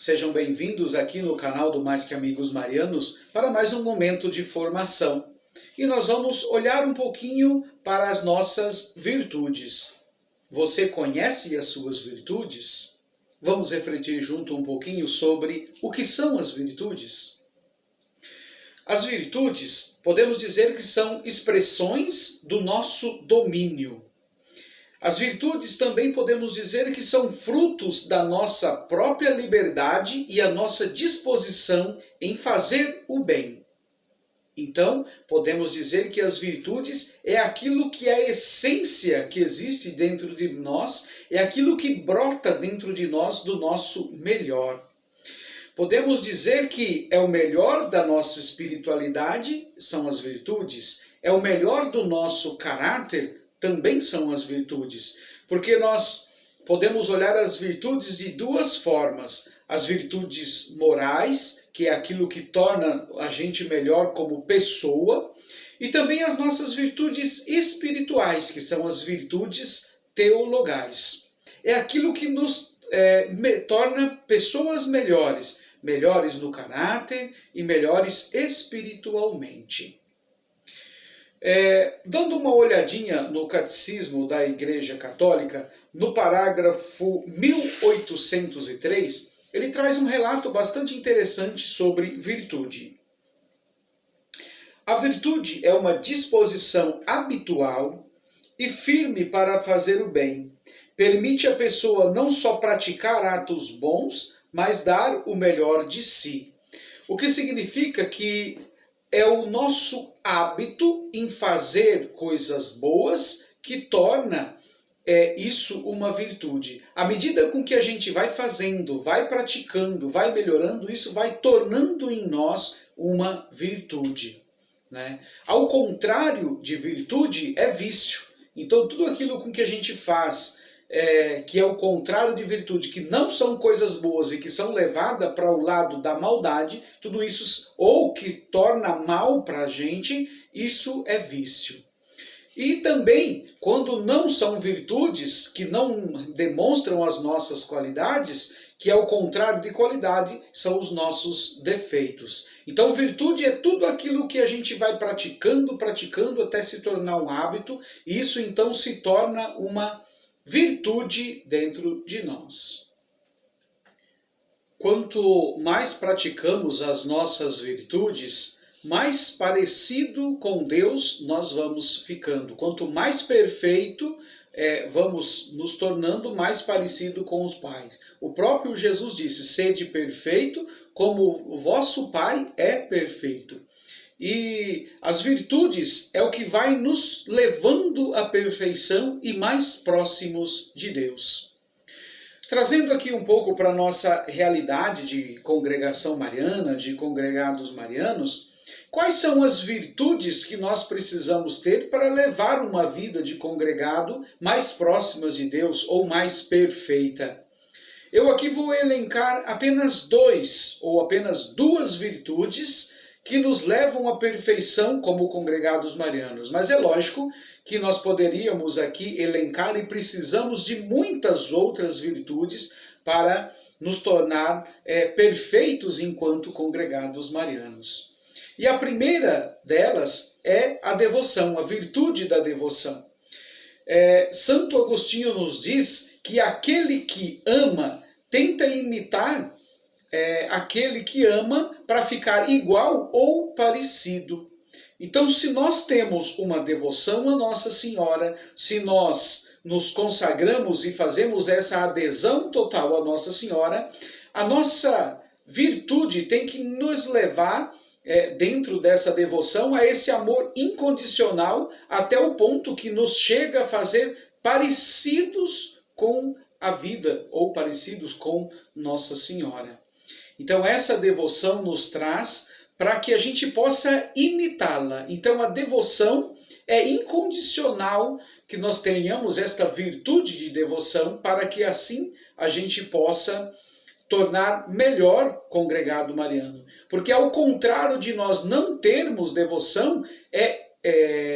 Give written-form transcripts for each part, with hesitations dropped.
Sejam bem-vindos aqui no canal do Mais Que Amigos Marianos para mais um momento de formação. E nós vamos olhar um pouquinho para as nossas virtudes. Você conhece as suas virtudes? Vamos refletir junto um pouquinho sobre o que são as virtudes. As virtudes, podemos dizer que são expressões do nosso domínio. As virtudes também podemos dizer que são frutos da nossa própria liberdade e a nossa disposição em fazer o bem. Então, podemos dizer que as virtudes é aquilo que é a essência que existe dentro de nós, é aquilo que brota dentro de nós do nosso melhor. Podemos dizer que é o melhor da nossa espiritualidade, são as virtudes, é o melhor do nosso caráter, também são as virtudes, porque nós podemos olhar as virtudes de duas formas. As virtudes morais, que é aquilo que torna a gente melhor como pessoa, e também as nossas virtudes espirituais, que são as virtudes teologais. É aquilo que nos torna pessoas melhores, melhores no caráter e melhores espiritualmente. Dando uma olhadinha no Catecismo da Igreja Católica, no parágrafo 1803, ele traz um relato bastante interessante sobre virtude. A virtude é uma disposição habitual e firme para fazer o bem. Permite à pessoa não só praticar atos bons, mas dar o melhor de si. O que significa que é o nosso hábito em fazer coisas boas que torna isso uma virtude. À medida com que a gente vai fazendo, vai praticando, vai melhorando, isso vai tornando em nós uma virtude, né? Ao contrário de virtude é vício. Então tudo aquilo com que a gente faz que é o contrário de virtude, que não são coisas boas e que são levadas para o lado da maldade, tudo isso, ou que torna mal para a gente, isso é vício. E também, quando não são virtudes, que não demonstram as nossas qualidades, que é o contrário de qualidade, são os nossos defeitos. Então, virtude é tudo aquilo que a gente vai praticando até se tornar um hábito, e isso então se torna uma virtude dentro de nós. Quanto mais praticamos as nossas virtudes, mais parecido com Deus nós vamos ficando. Quanto mais perfeito, vamos nos tornando mais parecido com os pais. O próprio Jesus disse, sede perfeito, como o vosso Pai é perfeito. E as virtudes é o que vai nos levando à perfeição e mais próximos de Deus. Trazendo aqui um pouco para a nossa realidade de congregação mariana, de congregados marianos, quais são as virtudes que nós precisamos ter para levar uma vida de congregado mais próximas de Deus ou mais perfeita? Eu aqui vou elencar apenas apenas duas virtudes que nos levam à perfeição como congregados marianos. Mas é lógico que nós poderíamos aqui elencar e precisamos de muitas outras virtudes para nos tornar perfeitos enquanto congregados marianos. E a primeira delas é a devoção, a virtude da devoção. Santo Agostinho nos diz que aquele que ama tenta imitar aquele que ama para ficar igual ou parecido. Então, se nós temos uma devoção a Nossa Senhora, se nós nos consagramos e fazemos essa adesão total a Nossa Senhora, a nossa virtude tem que nos levar, dentro dessa devoção, a esse amor incondicional, até o ponto que nos chega a fazer parecidos com a vida, ou parecidos com Nossa Senhora. Então essa devoção nos traz para que a gente possa imitá-la. Então a devoção é incondicional que nós tenhamos esta virtude de devoção para que assim a gente possa tornar melhor congregado mariano. Porque ao contrário de nós não termos devoção,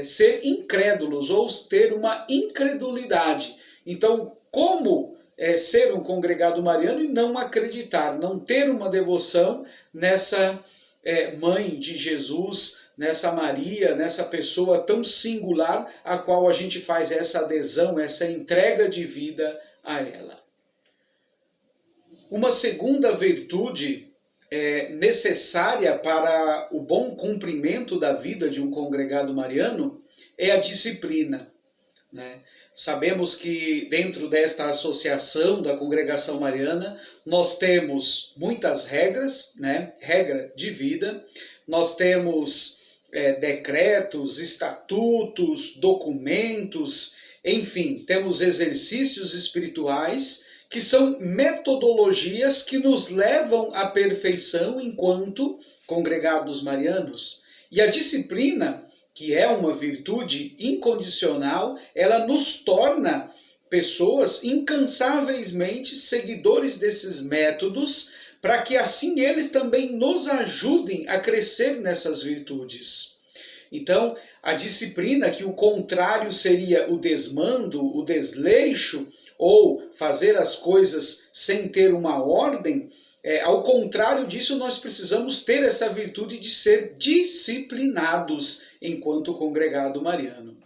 ser incrédulos ou ter uma incredulidade. Então, como ser um congregado mariano e não acreditar, não ter uma devoção nessa mãe de Jesus, nessa Maria, nessa pessoa tão singular a qual a gente faz essa adesão, essa entrega de vida a ela. Uma segunda virtude necessária para o bom cumprimento da vida de um congregado mariano é a disciplina, né? Sabemos que dentro desta associação da congregação mariana nós temos muitas regras, né? Regra de vida, nós temos decretos, estatutos, documentos, enfim, temos exercícios espirituais que são metodologias que nos levam à perfeição enquanto congregados marianos. E a disciplina, que é uma virtude incondicional, ela nos torna pessoas incansavelmente seguidores desses métodos, para que assim eles também nos ajudem a crescer nessas virtudes. Então, a disciplina, que o contrário seria o desmando, o desleixo, ou fazer as coisas sem ter uma ordem, ao contrário disso, nós precisamos ter essa virtude de ser disciplinados enquanto congregado mariano.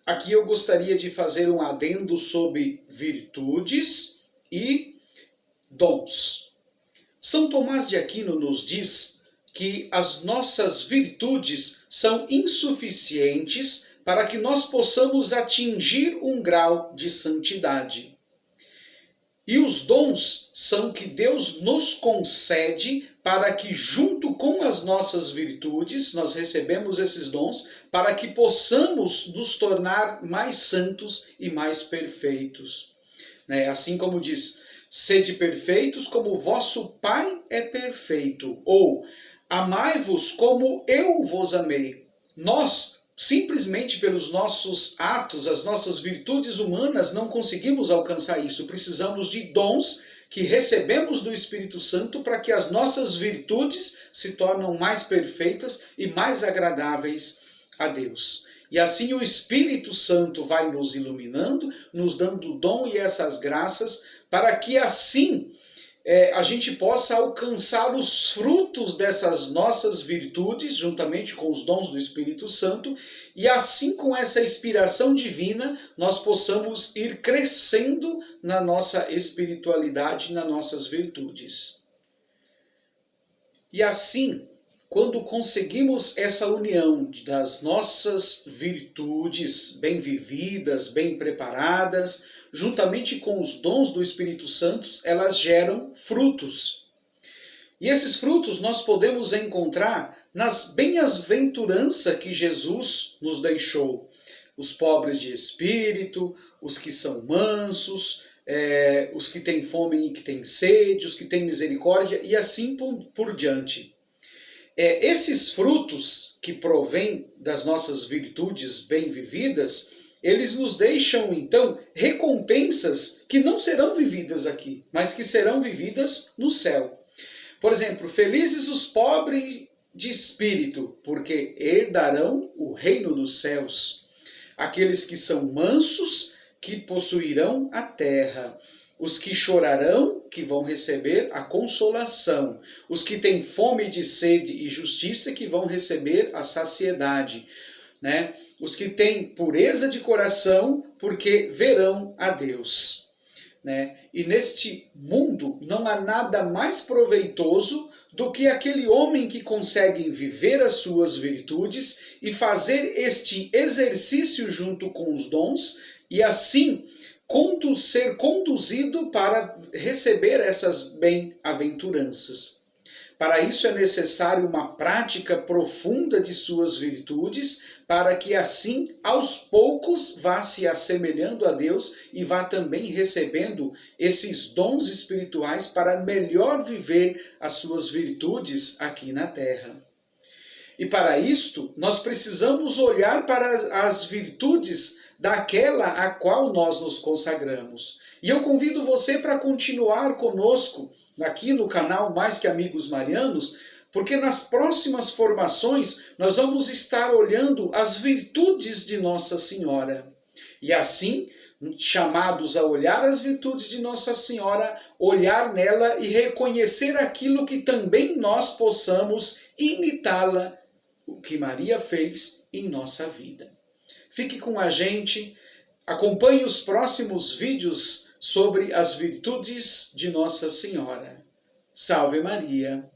Aqui eu gostaria de fazer um adendo sobre virtudes e dons. São Tomás de Aquino nos diz que as nossas virtudes são insuficientes para que nós possamos atingir um grau de santidade. E os dons são que Deus nos concede para que, junto com as nossas virtudes, nós recebemos esses dons para que possamos nos tornar mais santos e mais perfeitos. Assim como diz, sede perfeitos como vosso Pai é perfeito, ou amai-vos como eu vos amei. Nós, simplesmente pelos nossos atos, as nossas virtudes humanas, não conseguimos alcançar isso. Precisamos de dons que recebemos do Espírito Santo para que as nossas virtudes se tornem mais perfeitas e mais agradáveis a Deus. E assim o Espírito Santo vai nos iluminando, nos dando o dom e essas graças, para que assim a gente possa alcançar os frutos dessas nossas virtudes, juntamente com os dons do Espírito Santo, e assim com essa inspiração divina, nós possamos ir crescendo na nossa espiritualidade, nas nossas virtudes. E assim, quando conseguimos essa união das nossas virtudes bem vividas, bem preparadas, juntamente com os dons do Espírito Santo, elas geram frutos. E esses frutos nós podemos encontrar nas bem-aventuranças que Jesus nos deixou. Os pobres de espírito, os que são mansos, os que têm fome e que têm sede, os que têm misericórdia, e assim por diante. Esses frutos que provêm das nossas virtudes bem vividas, eles nos deixam, então, recompensas que não serão vividas aqui, mas que serão vividas no céu. Por exemplo, felizes os pobres de espírito, porque herdarão o reino dos céus. Aqueles que são mansos, que possuirão a terra. Os que chorarão, que vão receber a consolação. Os que têm fome de sede e justiça, que vão receber a saciedade, né? Os que têm pureza de coração, porque verão a Deus, né? E neste mundo não há nada mais proveitoso do que aquele homem que consegue viver as suas virtudes e fazer este exercício junto com os dons e assim ser conduzido para receber essas bem-aventuranças. Para isso é necessário uma prática profunda de suas virtudes, para que assim, aos poucos, vá se assemelhando a Deus e vá também recebendo esses dons espirituais para melhor viver as suas virtudes aqui na terra. E para isto, nós precisamos olhar para as virtudes daquela a qual nós nos consagramos. E eu convido você para continuar conosco aqui no canal Mais Que Amigos Marianos, porque nas próximas formações nós vamos estar olhando as virtudes de Nossa Senhora. E assim chamados a olhar as virtudes de Nossa Senhora, olhar nela e reconhecer aquilo que também nós possamos imitá-la, o que Maria fez em nossa vida. Fique com a gente, acompanhe os próximos vídeos sobre as virtudes de Nossa Senhora. Salve Maria!